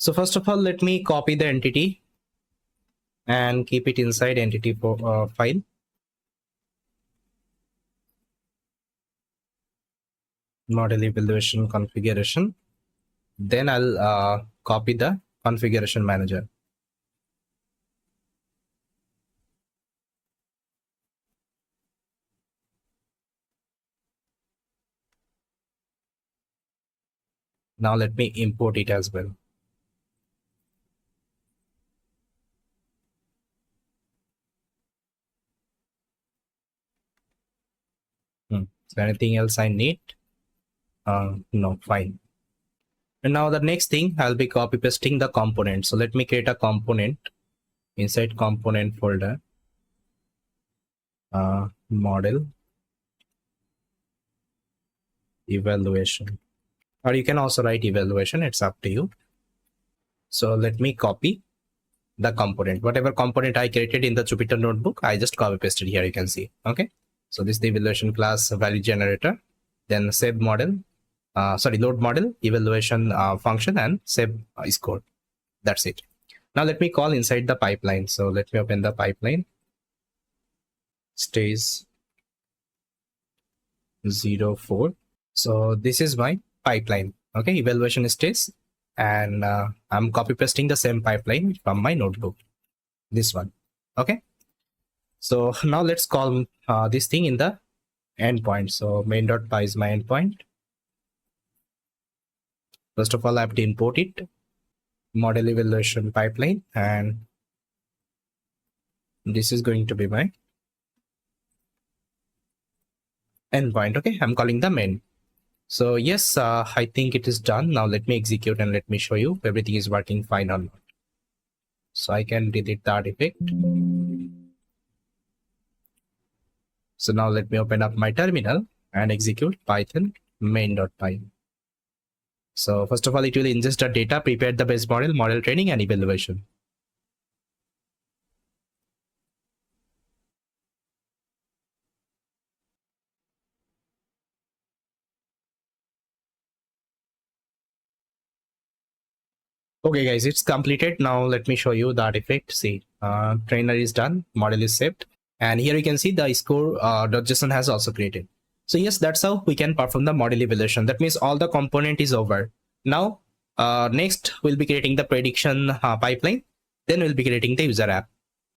So first of all, let me copy the entity and keep it inside entity file. Model evaluation configuration. Then I'll copy the configuration manager. Now let me import it as well. So anything else I need? No, fine. And now the next thing, I'll be copy pasting the component. So let me create a component inside component folder. Model evaluation, or you can also write evaluation, it's up to you. So let me copy the component, whatever component I created in the Jupyter notebook, I just copy pasted here, you can see. Okay, so this is the evaluation class value generator, then save model, load model evaluation function, and save score. That's it. Now let me call inside the pipeline. So let me open the pipeline. Stage 04. So this is my pipeline. Okay, evaluation stage, and I'm copy pasting the same pipeline from my notebook, this one. Okay, so now let's call this thing in the endpoint. So main.py is my endpoint. First of all, I have to import it, model evaluation pipeline, and this is going to be my endpoint. Okay, I'm calling the main. So yes, I think it is done. Now let me execute and let me show you if everything is working fine or not. So I can delete the artifact. So now let me open up my terminal and execute python main.py. So first of all, it will ingest the data, prepare the base model, model training, and evaluation. Okay guys, it's completed. Now let me show you the artifact. See, trainer is done, model is saved, and here you can see the score .json has also created. So yes, that's how we can perform the model evaluation. That means all the component is over. Now next we'll be creating the prediction pipeline, then we'll be creating the user app.